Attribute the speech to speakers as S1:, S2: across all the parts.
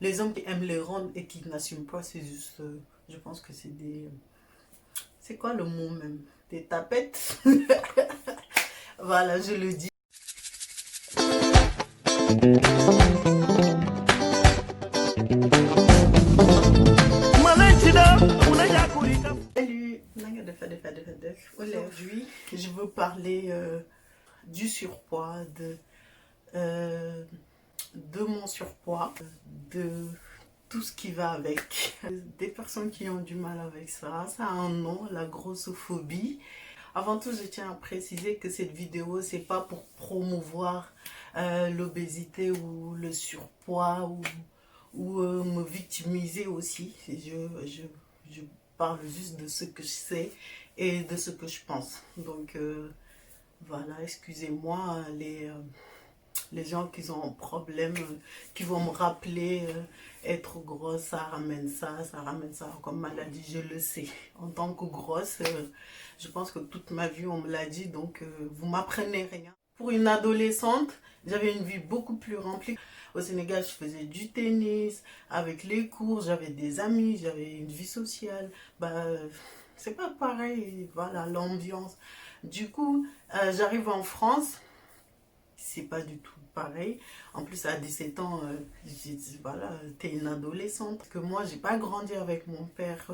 S1: les hommes qui aiment les rendre et qui n'assument pas, c'est juste, je pense que c'est des, c'est quoi le mot même? Des tapettes. Voilà, je le dis. Salut, aujourd'hui je veux parler du surpoids, euh, de mon surpoids, de tout ce qui va avec. Des personnes qui ont du mal avec ça, ça a un nom, la grossophobie. Avant tout, je tiens à préciser que cette vidéo, c'est pas pour promouvoir l'obésité ou le surpoids ou me victimiser aussi. Je parle juste de ce que je sais et de ce que je pense. Donc voilà, excusez-moi les gens qui ont un problème, qui vont me rappeler être grosse, ça ramène ça comme maladie, je le sais. En tant que grosse, je pense que toute ma vie on me l'a dit, donc vous m'apprenez rien. Pour une adolescente, j'avais une vie beaucoup plus remplie. Au Sénégal, je faisais du tennis, avec les cours, j'avais des amis, j'avais une vie sociale. Bah, c'est pas pareil, voilà, l'ambiance. Du coup, j'arrive en France, c'est pas du tout pareil. En plus, à 17 ans, voilà, t'es une adolescente. Que moi, j'ai pas grandi avec mon père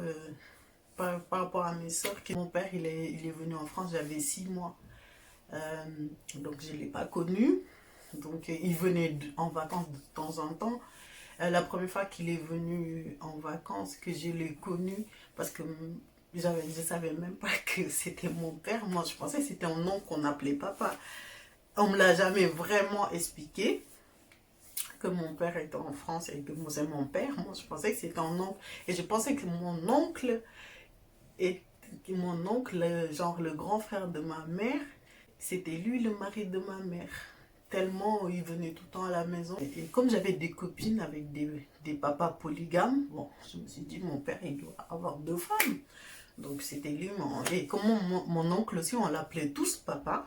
S1: par rapport à mes soeurs. Mon père, il est venu en France, j'avais 6 mois. Euh, donc, je l'ai pas connu. Donc, il venait en vacances de temps en temps. La première fois qu'il est venu en vacances, que je l'ai connu, parce que je savais même pas que c'était mon père. Moi, je pensais que c'était un nom qu'on appelait papa. On me l'a jamais vraiment expliqué que mon père était en France et que c'est mon père. Moi, je pensais que c'était un oncle. Et je pensais que mon oncle, genre le grand frère de ma mère, c'était lui le mari de ma mère. Tellement il venait tout le temps à la maison. Et comme j'avais des copines avec des papas polygames, bon, je me suis dit, mon père, il doit avoir 2 femmes. Donc c'était lui. Et comme mon oncle aussi, on l'appelait tous papa.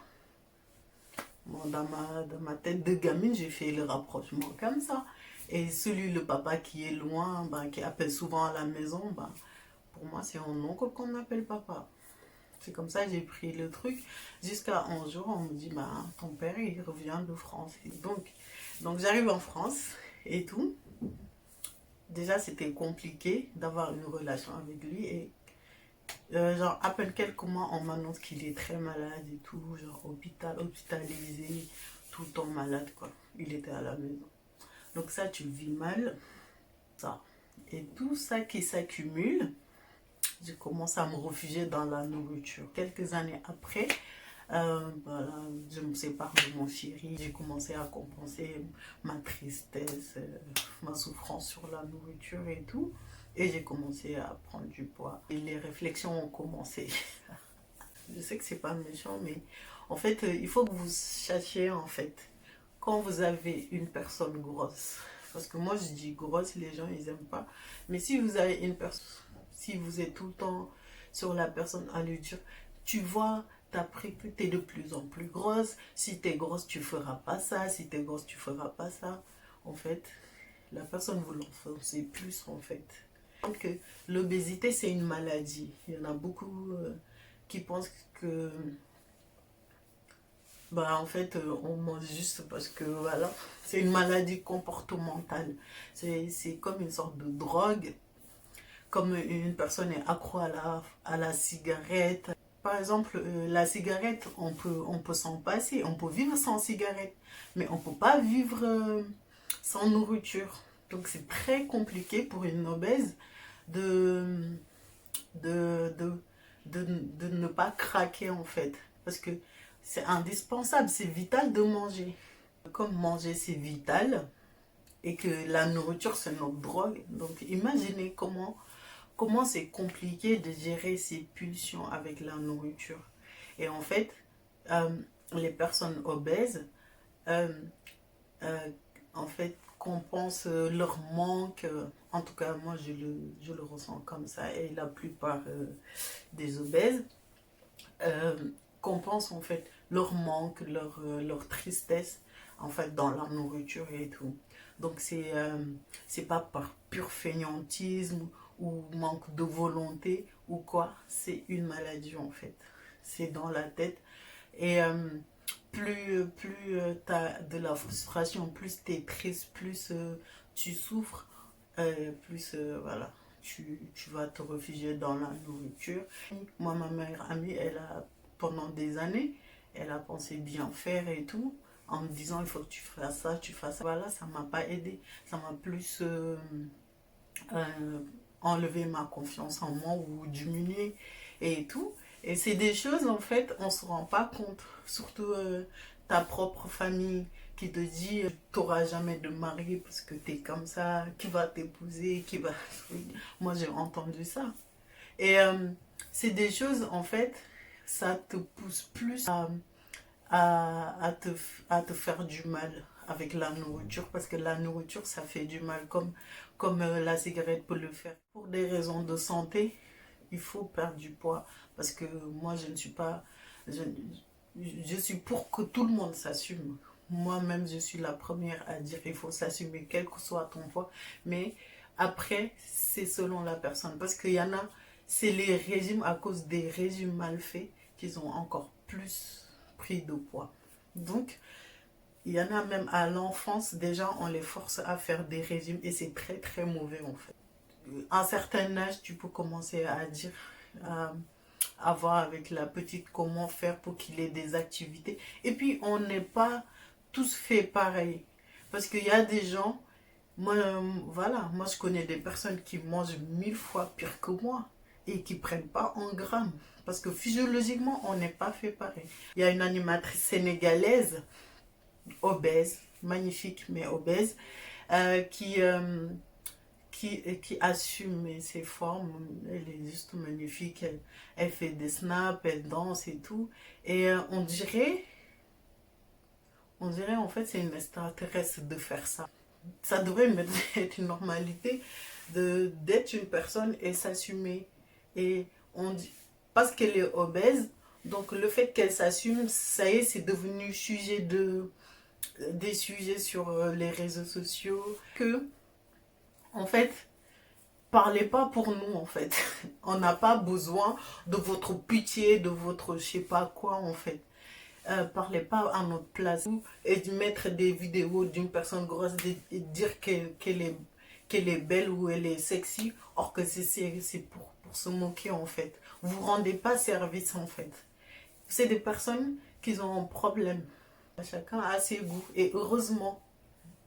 S1: Bon, dans ma tête de gamine, j'ai fait le rapprochement comme ça. Et le papa qui est loin, ben, qui appelle souvent à la maison, ben, pour moi, c'est un oncle qu'on appelle papa. C'est comme ça que j'ai pris le truc. Jusqu'à un jour, on me dit, ben, ton père, il revient de France. Et donc j'arrive en France et tout. Déjà, c'était compliqué d'avoir une relation avec lui. Et genre, à peine quelques mois, on m'annonce qu'il est très malade et tout. Genre, hospitalisé, tout le temps malade, quoi. Il était à la maison. Donc ça, tu le vis mal. Ça. Et tout ça qui s'accumule, je commence à me réfugier dans la nourriture. Quelques années après, voilà, je me sépare de mon chéri. J'ai commencé à compenser ma tristesse, ma souffrance sur la nourriture et tout. Et j'ai commencé à prendre du poids. Et les réflexions ont commencé. Je sais que c'est pas méchant, mais en fait, il faut que vous sachiez, en fait, quand vous avez une personne grosse, parce que moi je dis grosse, les gens ils aiment pas, mais si vous avez une personne, si vous êtes tout le temps sur la personne à lui dire, tu vois, t'as que t'es de plus en plus grosse, si t'es grosse tu feras pas ça, si t'es grosse tu feras pas ça, en fait, la personne vous l'enfoncez plus en fait. Donc l'obésité c'est une maladie, il y en a beaucoup qui pensent que bah, en fait, on mange juste parce que voilà, c'est une maladie comportementale. C'est comme une sorte de drogue, comme une personne est accro à la cigarette. Par exemple, la cigarette, on peut s'en passer, on peut vivre sans cigarette, mais on ne peut pas vivre sans nourriture. Donc c'est très compliqué pour une obèse de, de, de, de ne pas craquer en fait. Parce que c'est indispensable, c'est vital de manger. Comme manger c'est vital et que la nourriture c'est notre drogue. Donc imaginez comment c'est compliqué de gérer ces pulsions avec la nourriture. Et en fait, euh, les personnes obèses, euh, euh, en fait, compensent leur manque. En tout cas, moi je le ressens comme ça. Et la plupart des obèses euh, compensent en fait leur manque, leur tristesse en fait dans la nourriture et tout. Donc c'est pas par pur fainéantisme ou manque de volonté ou quoi, c'est une maladie en fait. C'est dans la tête. Et plus tu as de la frustration, plus tu es triste, plus tu souffres, plus voilà, tu vas te réfugier dans la nourriture. Moi, ma meilleure amie, elle a, pendant des années, elle a pensé bien faire et tout, en me disant il faut que tu fasses ça, tu fasses ça. Voilà, ça m'a pas aidé, ça m'a plus euh, enlevé ma confiance en moi ou diminué et tout. Et c'est des choses, en fait, on se rend pas compte. Surtout ta propre famille qui te dit tu n'auras jamais de mari parce que tu es comme ça, qui va t'épouser, qui va... Moi, j'ai entendu ça. Et c'est des choses, en fait, ça te pousse plus à te, à te faire du mal avec la nourriture parce que la nourriture, ça fait du mal comme la cigarette peut le faire. Pour des raisons de santé, il faut perdre du poids parce que moi, je ne suis pas... Je, je suis pour que tout le monde s'assume. Moi-même, je suis la première à dire qu'il faut s'assumer, quel que soit ton poids. Mais après, c'est selon la personne. Parce qu'il y en a, c'est les régimes, à cause des régimes mal faits, qu'ils ont encore plus pris de poids. Donc, il y en a même à l'enfance, déjà, on les force à faire des régimes et c'est très, très mauvais en fait. À un certain âge, tu peux commencer à dire, à voir avec la petite comment faire pour qu'il ait des activités. Et puis, on n'est pas tous fait pareil. Parce qu'il y a des gens, moi, voilà, moi je connais des personnes qui mangent 1000 fois pire que moi et qui prennent pas un gramme. Parce que physiologiquement, on n'est pas fait pareil. Il y a une animatrice sénégalaise, obèse, magnifique mais obèse, euh, qui, euh, qui assume ses formes. Elle est juste magnifique. Elle fait des snaps, elle danse et tout. Et on dirait en fait c'est une extraterrestre de faire ça. Ça devrait être une normalité d'être une personne et s'assumer. Et on dit, parce qu'elle est obèse, donc le fait qu'elle s'assume, ça y est, c'est devenu des sujets sur les réseaux sociaux. Que, en fait, parlez pas pour nous en fait. On n'a pas besoin de votre pitié, de votre je sais pas quoi en fait. Parlez pas à notre place. Et de mettre des vidéos d'une personne grosse et dire qu'elle est belle ou elle est sexy. Or que c'est pour se moquer en fait. Vous rendez pas service en fait. C'est des personnes qui ont un problème. Chacun a ses goûts. Et heureusement,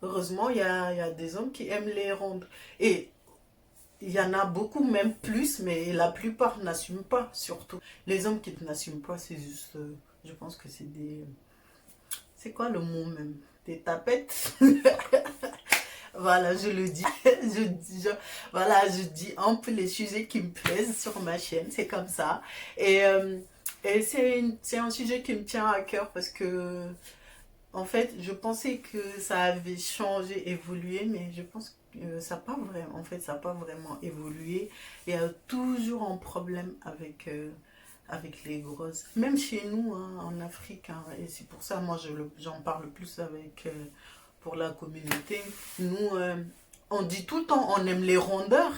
S1: il y a des hommes qui aiment les rondes. Et il y en a beaucoup, même plus, mais la plupart n'assument pas, surtout. Les hommes qui n'assument pas, c'est juste, je pense que c'est des... C'est quoi le mot même? Des tapettes. Voilà, je le dis. Voilà, je dis un peu les sujets qui me plaisent sur ma chaîne, c'est comme ça. Et, c'est un sujet qui me tient à cœur parce que en fait, je pensais que ça avait changé, évolué, mais je pense que ça n'a pas vraiment, en fait, ça n'a pas vraiment évolué. Il y a toujours un problème avec les grosses. Même chez nous, hein, en Afrique, hein, et c'est pour ça, moi, j'en parle plus pour la communauté. Nous, on dit tout le temps, on aime les rondeurs,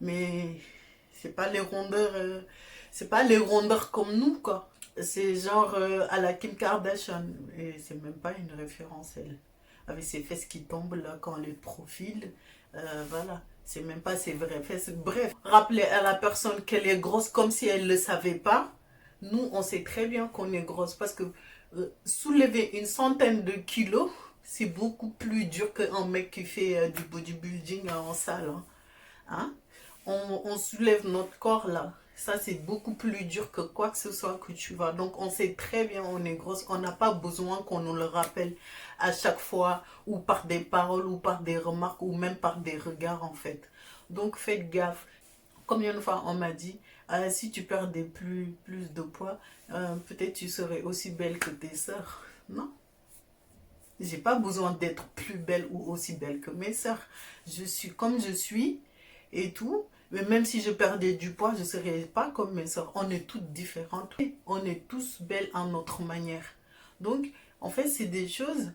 S1: mais c'est pas les rondeurs, c'est pas les rondeurs comme nous, quoi. C'est genre à la Kim Kardashian. Et c'est même pas une référence, elle. Avec ses fesses qui tombent là quand on les profile. Voilà. C'est même pas ses vraies fesses. Bref, rappeler à la personne qu'elle est grosse comme si elle ne le savait pas. Nous, on sait très bien qu'on est grosse parce que soulever une centaine de kilos, c'est beaucoup plus dur qu'un mec qui fait du bodybuilding en salle. Hein. Hein? On soulève notre corps là. Ça, c'est beaucoup plus dur que quoi que ce soit que tu vas. Donc, on sait très bien, on est grosse. On n'a pas besoin qu'on nous le rappelle à chaque fois, ou par des paroles, ou par des remarques, ou même par des regards, en fait. Donc, faites gaffe. Combien de fois on m'a dit, si tu perdais plus de poids, peut-être tu serais aussi belle que tes sœurs. Non, j'ai pas besoin d'être plus belle ou aussi belle que mes sœurs. Je suis comme je suis et tout. Mais même si je perdais du poids, je ne serais pas comme mes sœurs. On est toutes différentes. On est tous belles à notre manière. Donc, en fait, c'est des choses,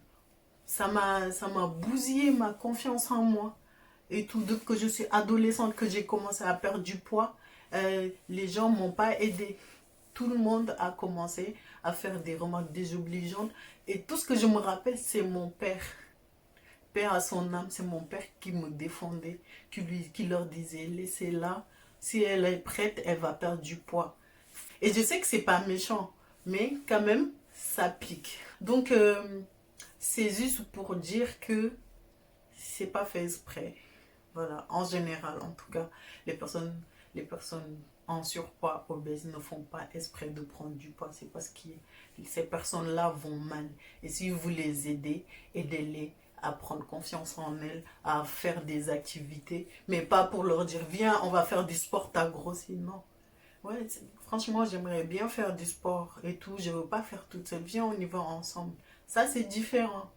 S1: ça m'a bousillé ma confiance en moi. Et tout, depuis que je suis adolescente, que j'ai commencé à perdre du poids, les gens ne m'ont pas aidé. Tout le monde a commencé à faire des remarques désobligeantes. Et tout ce que je me rappelle, c'est mon père. Père à son âme, c'est mon père qui me défendait, qui leur disait, laissez-la. Si elle est prête, elle va perdre du poids. Et je sais que c'est pas méchant, mais quand même, ça pique. Donc, c'est juste pour dire que c'est pas fait exprès. Voilà, en général, en tout cas, les personnes en surpoids, obèses, ne font pas exprès de prendre du poids. C'est parce que ces personnes-là vont mal. Et si vous les aidez, aidez-les à prendre confiance en elles, à faire des activités, mais pas pour leur dire, viens, on va faire du sport, t'as grossi. Non. Ouais, franchement, j'aimerais bien faire du sport et tout. Je ne veux pas faire toute seule. Viens, on y va ensemble. Ça, c'est différent.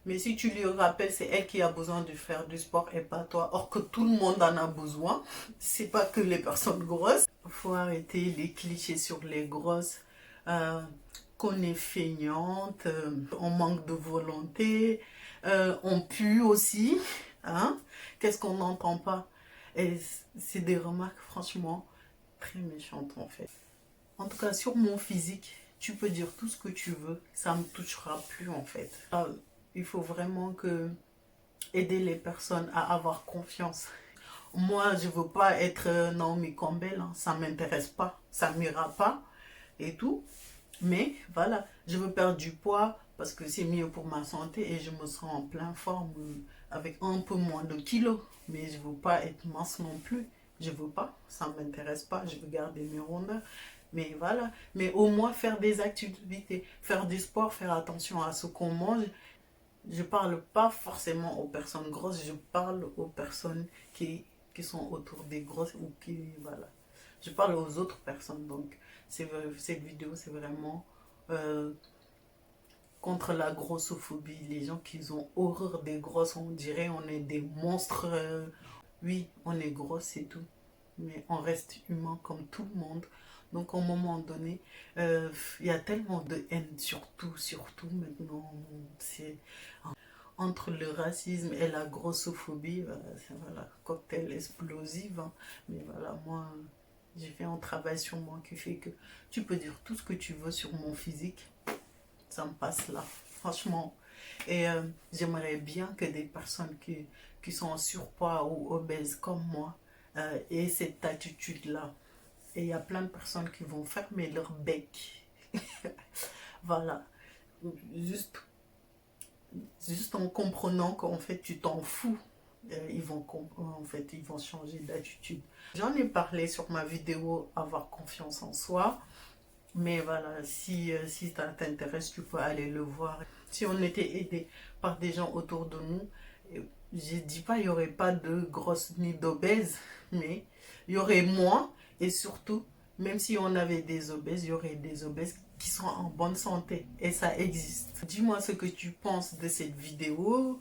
S1: Mais si tu lui rappelles, c'est elle qui a besoin de faire du sport et pas toi. Or que tout le monde en a besoin. C'est pas que les personnes grosses. Il faut arrêter les clichés sur les grosses. Qu'on est feignante, on manque de volonté, on pue aussi. Hein? Qu'est-ce qu'on n'entend pas? Et c'est des remarques, franchement, très méchantes en fait. En tout cas, sur mon physique, tu peux dire tout ce que tu veux. Ça ne me touchera plus en fait. Il faut vraiment aider les personnes à avoir confiance. Moi, je ne veux pas être Naomi Campbell, hein. Ça ne m'intéresse pas, ça ne m'ira pas et tout. Mais voilà, je veux perdre du poids parce que c'est mieux pour ma santé et je me sens en pleine forme avec un peu moins de kilos. Mais je ne veux pas être mince non plus. Je ne veux pas, ça ne m'intéresse pas, je veux garder mes rondeurs. Mais voilà, mais au moins faire des activités, faire du sport, faire attention à ce qu'on mange. Je ne parle pas forcément aux personnes grosses, je parle aux personnes qui sont autour des grosses ou qui, voilà. Je parle aux autres personnes, donc cette vidéo, c'est vraiment contre la grossophobie. Les gens qui ont horreur des grosses, on dirait on est des monstres. Oui, on est gros, c'est tout. Mais on reste humain comme tout le monde. Donc, à un moment donné, il y a tellement de haine, surtout maintenant. C'est entre le racisme et la grossophobie, c'est voilà, cocktail explosif. Hein. Mais voilà, moi, j'ai fait un travail sur moi qui fait que tu peux dire tout ce que tu veux sur mon physique. Ça me passe là, franchement. Et j'aimerais bien que des personnes qui sont en surpoids ou obèses comme moi aient cette attitude-là. Et il y a plein de personnes qui vont fermer leur bec. Voilà. Juste en comprenant qu'en fait, tu t'en fous. Ils vont changer d'attitude. J'en ai parlé sur ma vidéo avoir confiance en soi. Mais voilà, si ça t'intéresse, tu peux aller le voir. Si on était aidé par des gens autour de nous, je ne dis pas qu'il n'y aurait pas de grosses ni d'obèses, mais il y aurait moins. Et surtout, même si on avait des obèses, il y aurait des obèses qui sont en bonne santé. Et ça existe. Dis-moi ce que tu penses de cette vidéo.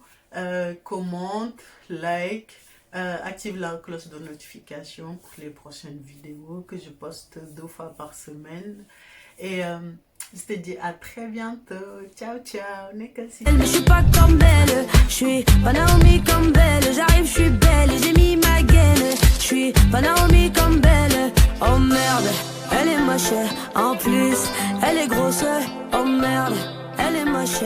S1: Commente, like, active la cloche de notification pour les prochaines vidéos que je poste 2 fois par semaine. Et je te dis à très bientôt. Ciao, ciao.
S2: Je suis pas comme belle, je suis pas Naomi Campbell. J'arrive, je suis belle et j'ai mis ma gaine. Je suis pas Naomi Campbell. Oh merde, elle est moche. En plus, elle est grosse. Oh merde, elle est moche.